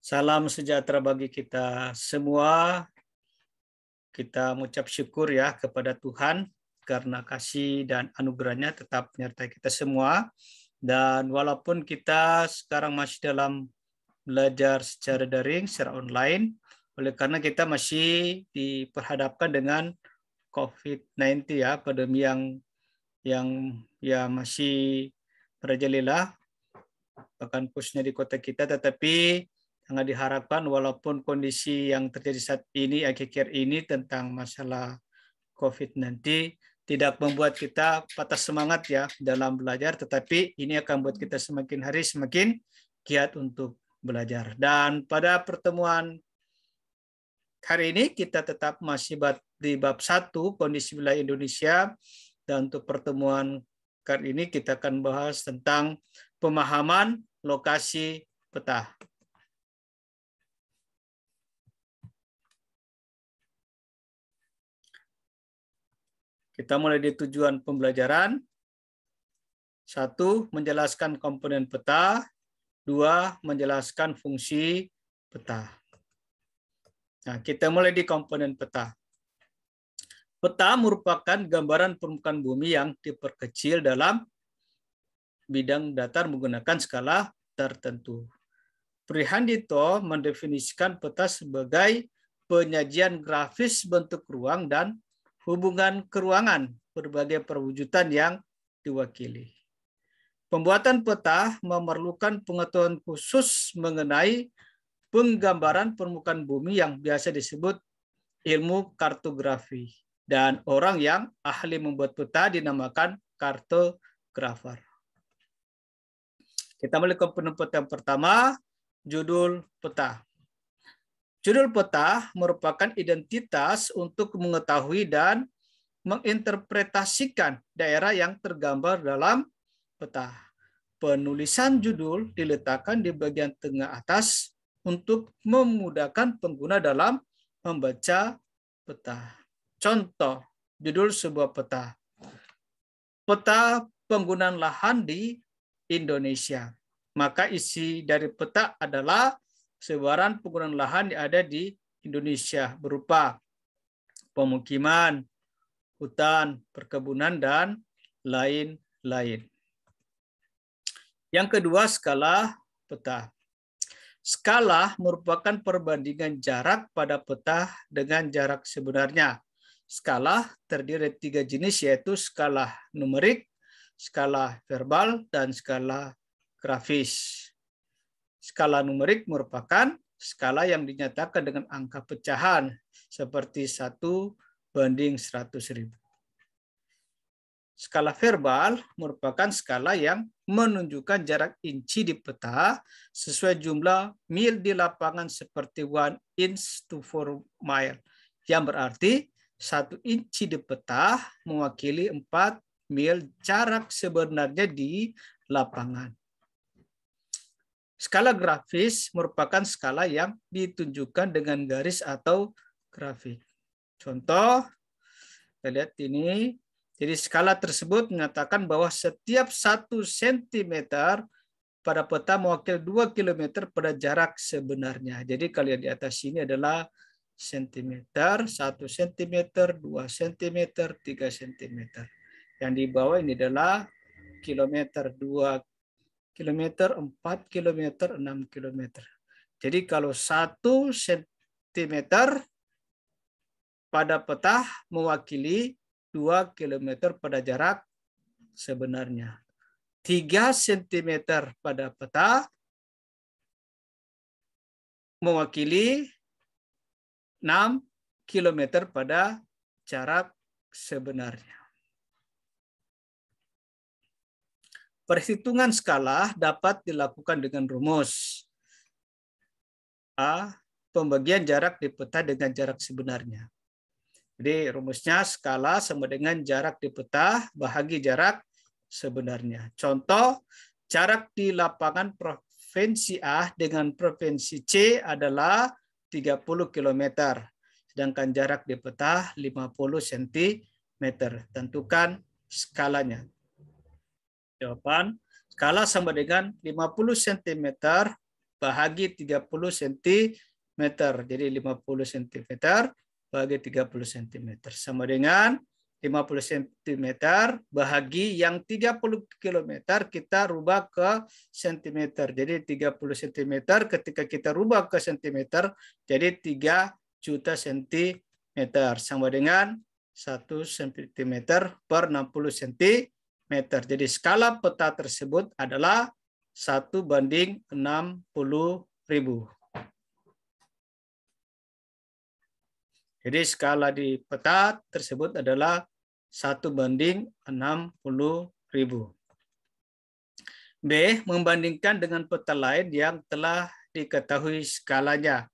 Salam sejahtera bagi kita semua. Kita mengucap syukur ya kepada Tuhan karena kasih dan anugerahnya tetap menyertai kita semua. Dan walaupun kita sekarang masih dalam belajar secara daring, secara online, oleh karena kita masih diperhadapkan dengan COVID-19 ya, pandemi yang ya masih merajalela bahkan khususnya di kota kita, tetapi sangat diharapkan walaupun kondisi yang terjadi saat ini, akhir-akhir ini tentang masalah COVID-19 tidak membuat kita patah semangat ya dalam belajar, tetapi ini akan membuat kita semakin hari semakin giat untuk belajar. Dan pada pertemuan hari ini kita tetap masih di bab 1 kondisi wilayah Indonesia, dan untuk pertemuan kali ini kita akan bahas tentang pemahaman lokasi peta. Kita mulai di tujuan pembelajaran. 1. Menjelaskan komponen peta. 2. Menjelaskan fungsi peta. Nah, kita mulai di komponen peta. Peta merupakan gambaran permukaan bumi yang diperkecil dalam bidang datar menggunakan skala tertentu. Prihandito mendefinisikan peta sebagai penyajian grafis bentuk ruang dan hubungan keruangan berbagai perwujudan yang diwakili. Pembuatan peta memerlukan pengetahuan khusus mengenai penggambaran permukaan bumi yang biasa disebut ilmu kartografi. Dan orang yang ahli membuat peta dinamakan kartografer. Kita mulai komponen peta yang pertama, judul peta. Judul peta merupakan identitas untuk mengetahui dan menginterpretasikan daerah yang tergambar dalam peta. Penulisan judul diletakkan di bagian tengah atas untuk memudahkan pengguna dalam membaca peta. Contoh, judul sebuah peta. Peta penggunaan lahan di Indonesia. Maka isi dari peta adalah sebaran penggunaan lahan yang ada di Indonesia berupa pemukiman, hutan, perkebunan, dan lain-lain. Yang kedua, skala peta. Skala merupakan perbandingan jarak pada peta dengan jarak sebenarnya. Skala terdiri dari 3 jenis, yaitu skala numerik, skala verbal, dan skala grafis. Skala numerik merupakan skala yang dinyatakan dengan angka pecahan seperti 1:100.000. Skala verbal merupakan skala yang menunjukkan jarak inci di peta sesuai jumlah mil di lapangan seperti 1 inch to 4 mile, yang berarti 1 inci di peta mewakili 4 mil jarak sebenarnya di lapangan. Skala grafis merupakan skala yang ditunjukkan dengan garis atau grafik. Contoh, kita lihat ini. Jadi skala tersebut mengatakan bahwa setiap 1 cm pada peta mewakili 2 km pada jarak sebenarnya. Jadi kalau yang di atas ini adalah sentimeter, 1 cm, 2 cm, 3 cm. Yang di bawah ini adalah kilometer, 2 km, 4 km, 6 km. Jadi kalau 1 cm pada peta mewakili 2 km pada jarak sebenarnya. 3 cm pada peta mewakili 6 km pada jarak sebenarnya. Perhitungan skala dapat dilakukan dengan rumus. A. Pembagian jarak di peta dengan jarak sebenarnya. Jadi rumusnya skala sama dengan jarak di peta bahagi jarak sebenarnya. Contoh, jarak di lapangan provinsi A dengan provinsi C adalah 30 km. Sedangkan jarak di peta 50 cm. Tentukan skalanya. Jawaban, skala sama dengan 50 cm bahagi 30 cm. Jadi 50 cm bahagi 30 cm. Sama dengan 50 cm bahagi yang 30 km kita rubah ke cm. Jadi 30 cm ketika kita rubah ke cm jadi 3 juta cm sama dengan 1 cm per 60 cm. Jadi skala peta tersebut adalah 1:60.000. Jadi skala di peta tersebut adalah 1:60.000. B. Membandingkan dengan peta lain yang telah diketahui skalanya.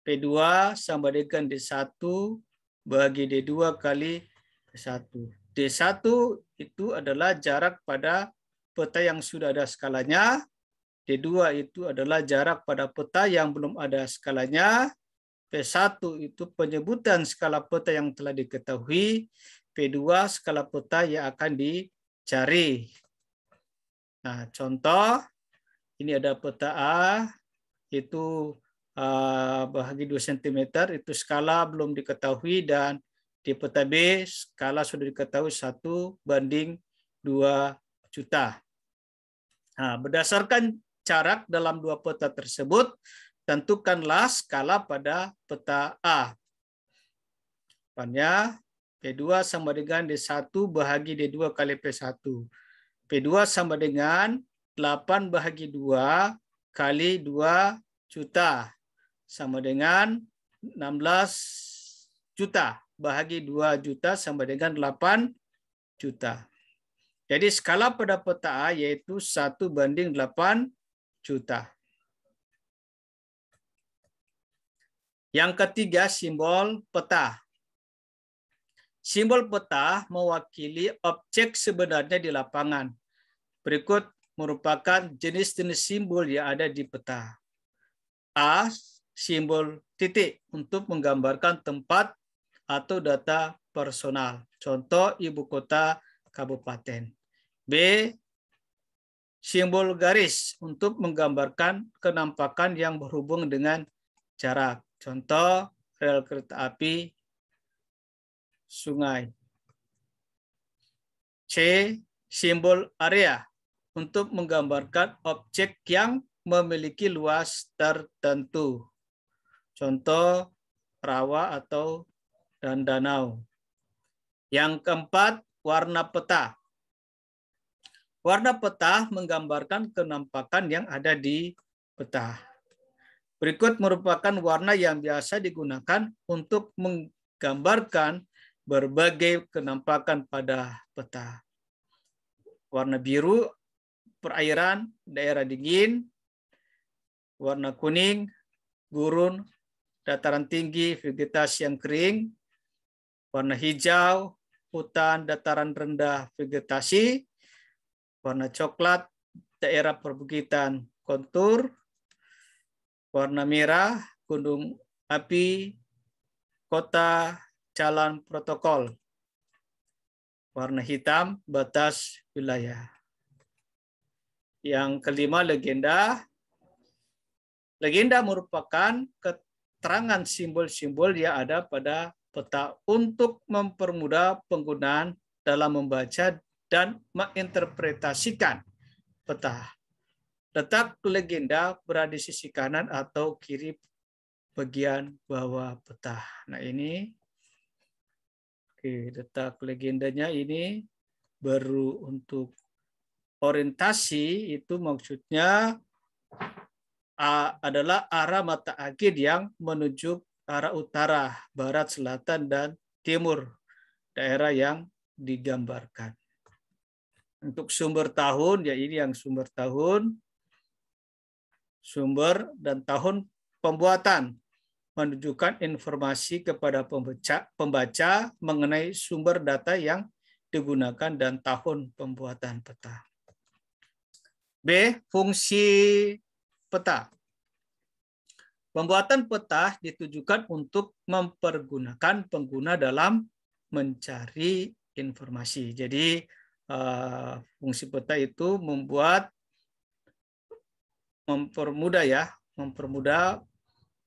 P2 sama dengan D1 bagi D2 kali P1. D1 itu adalah jarak pada peta yang sudah ada skalanya. D2 itu adalah jarak pada peta yang belum ada skalanya. P1 itu penyebutan skala peta yang telah diketahui. P2 skala peta yang akan dicari. Nah, contoh ini ada peta A itu bahagi 2 cm itu skala belum diketahui, dan di peta B skala sudah diketahui 1:2 juta. Nah, berdasarkan jarak dalam dua peta tersebut, tentukanlah skala pada peta A. Jawabannya P2 sama dengan D1 bahagi D2 kali P1. P2 sama dengan 8 bahagi 2 kali 2 juta. Sama dengan 16 juta. Bahagi 2 juta sama dengan 8 juta. Jadi skala pada peta A yaitu 1:8 juta. Yang ketiga, simbol peta. Simbol peta mewakili objek sebenarnya di lapangan. Berikut merupakan jenis-jenis simbol yang ada di peta. A. Simbol titik untuk menggambarkan tempat atau data personal. Contoh ibu kota kabupaten. B. Simbol garis untuk menggambarkan kenampakan yang berhubung dengan jarak. Contoh rel kereta api, sungai. C. Simbol area untuk menggambarkan objek yang memiliki luas tertentu. Contoh rawa atau dan danau. Yang keempat, warna peta. Warna peta menggambarkan kenampakan yang ada di peta. Berikut merupakan warna yang biasa digunakan untuk menggambarkan berbagai kenampakan pada peta. Warna biru, perairan, daerah dingin. Warna kuning, gurun, dataran tinggi, vegetasi yang kering. Warna hijau, hutan, dataran rendah, vegetasi. Warna coklat, daerah perbukitan, kontur. Warna merah, gunung api, kota, jalan protokol. Warna hitam, batas wilayah. Yang kelima, legenda. Legenda merupakan keterangan simbol-simbol yang ada pada peta untuk mempermudah penggunaan dalam membaca dan menginterpretasikan peta. Letak legenda berada di sisi kanan atau kiri bagian bawah peta. Nah ini, letak legendanya ini baru untuk orientasi, itu maksudnya adalah arah mata angin yang menuju arah utara, barat, selatan, dan timur daerah yang digambarkan. Untuk sumber tahun, ya ini yang sumber tahun, sumber dan tahun pembuatan menunjukkan informasi kepada pembaca mengenai sumber data yang digunakan dan tahun pembuatan peta. B. Fungsi peta. Pembuatan peta ditujukan untuk mempergunakan pengguna dalam mencari informasi. Jadi fungsi peta itu mempermudah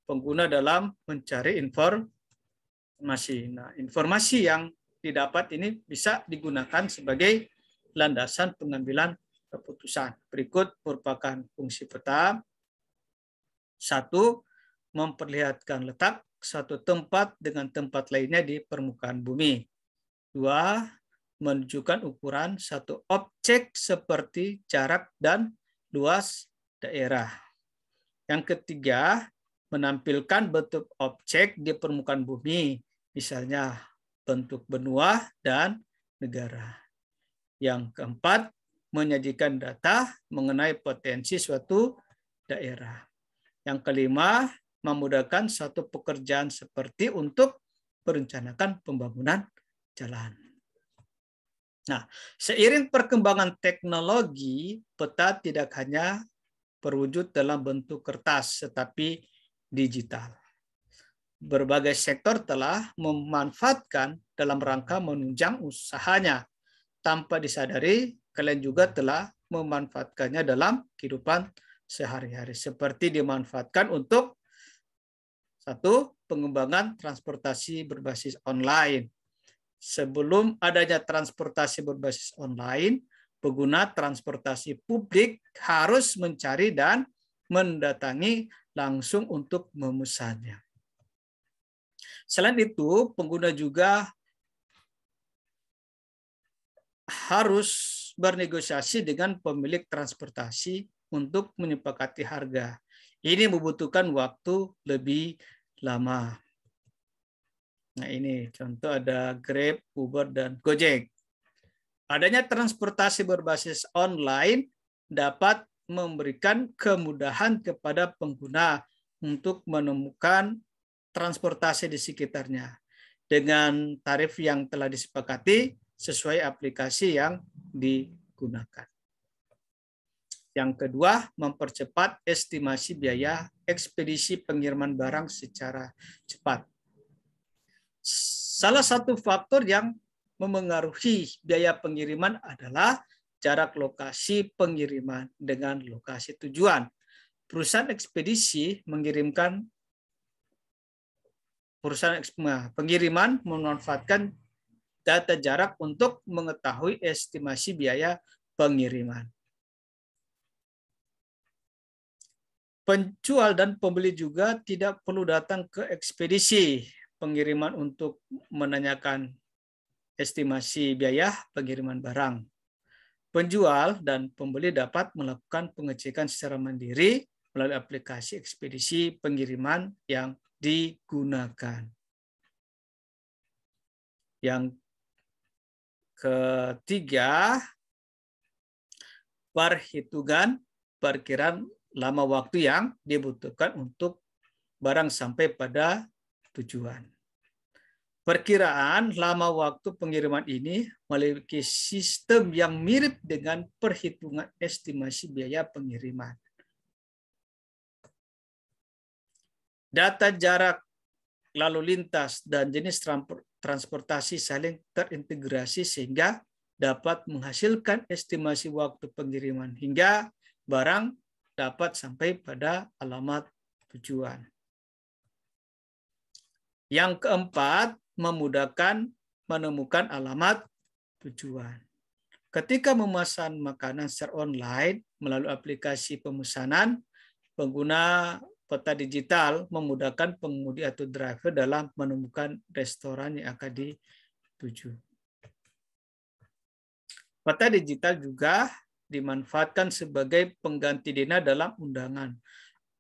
pengguna dalam mencari informasi. Nah, informasi yang didapat ini bisa digunakan sebagai landasan pengambilan keputusan. Berikut merupakan fungsi peta. 1. Memperlihatkan letak satu tempat dengan tempat lainnya di permukaan bumi. 2. Menunjukkan ukuran satu objek seperti jarak dan luas daerah. Yang ketiga, menampilkan bentuk objek di permukaan bumi, misalnya bentuk benua dan negara. Yang keempat, menyajikan data mengenai potensi suatu daerah. Yang kelima, memudahkan suatu pekerjaan seperti untuk merencanakan pembangunan jalan. Nah, seiring perkembangan teknologi, peta tidak hanya berwujud dalam bentuk kertas, tetapi digital. Berbagai sektor telah memanfaatkan dalam rangka menunjang usahanya. Tanpa disadari, kalian juga telah memanfaatkannya dalam kehidupan sehari-hari. Seperti dimanfaatkan untuk 1. Pengembangan transportasi berbasis online. Sebelum adanya transportasi berbasis online, pengguna transportasi publik harus mencari dan mendatangi langsung untuk memesannya. Selain itu, pengguna juga harus bernegosiasi dengan pemilik transportasi untuk menyepakati harga. Ini membutuhkan waktu lebih lama. Nah, ini contoh ada Grab, Uber, dan Gojek. Adanya transportasi berbasis online dapat memberikan kemudahan kepada pengguna untuk menemukan transportasi di sekitarnya dengan tarif yang telah disepakati sesuai aplikasi yang digunakan. Yang kedua, mempercepat estimasi biaya ekspedisi pengiriman barang secara cepat. Salah satu faktor yang memengaruhi biaya pengiriman adalah jarak lokasi pengiriman dengan lokasi tujuan. Perusahaan ekspedisi pengiriman memanfaatkan data jarak untuk mengetahui estimasi biaya pengiriman. Penjual dan pembeli juga tidak perlu datang ke ekspedisi pengiriman untuk menanyakan estimasi biaya pengiriman barang. Penjual dan pembeli dapat melakukan pengecekan secara mandiri melalui aplikasi ekspedisi pengiriman yang digunakan. Yang ketiga, perhitungan perkiraan lama waktu yang dibutuhkan untuk barang sampai pada tujuan. Perkiraan lama waktu pengiriman ini memiliki sistem yang mirip dengan perhitungan estimasi biaya pengiriman. Data jarak lalu lintas dan jenis transportasi saling terintegrasi sehingga dapat menghasilkan estimasi waktu pengiriman hingga barang dapat sampai pada alamat tujuan. Yang keempat, memudahkan menemukan alamat tujuan. Ketika memesan makanan secara online melalui aplikasi pemesanan, pengguna peta digital memudahkan pengemudi atau driver dalam menemukan restoran yang akan dituju. Peta digital juga dimanfaatkan sebagai pengganti dana dalam undangan.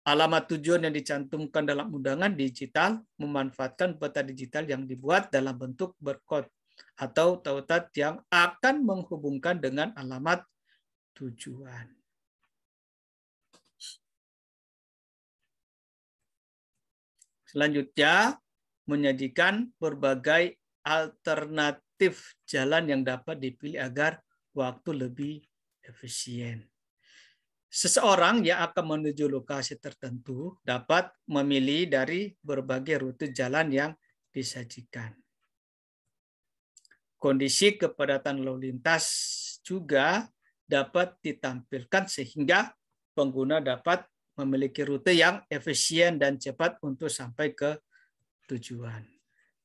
Alamat tujuan yang dicantumkan dalam undangan digital memanfaatkan peta digital yang dibuat dalam bentuk barcode atau tautan yang akan menghubungkan dengan alamat tujuan. Selanjutnya, menyajikan berbagai alternatif jalan yang dapat dipilih agar waktu lebih efisien. Seseorang yang akan menuju lokasi tertentu dapat memilih dari berbagai rute jalan yang disajikan. Kondisi kepadatan lalu lintas juga dapat ditampilkan sehingga pengguna dapat memiliki rute yang efisien dan cepat untuk sampai ke tujuan.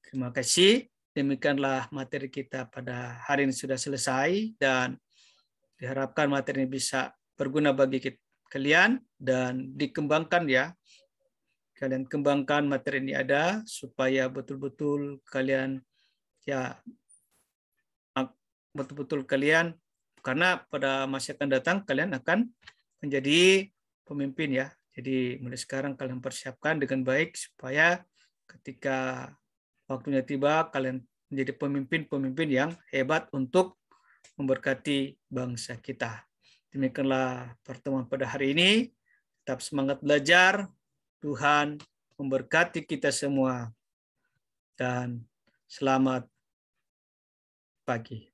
Terima kasih. Demikianlah materi kita pada hari ini sudah selesai, dan diharapkan materi ini bisa berguna bagi kalian dan dikembangkan ya. Kalian kembangkan materi ini ada supaya betul-betul kalian ya betul-betul kalian, karena pada masa akan datang kalian akan menjadi pemimpin ya. Jadi mulai sekarang kalian persiapkan dengan baik supaya ketika waktunya tiba kalian menjadi pemimpin-pemimpin yang hebat untuk memberkati bangsa kita. Demikianlah pertemuan pada hari ini. Tetap semangat belajar. Tuhan memberkati kita semua. Dan selamat pagi.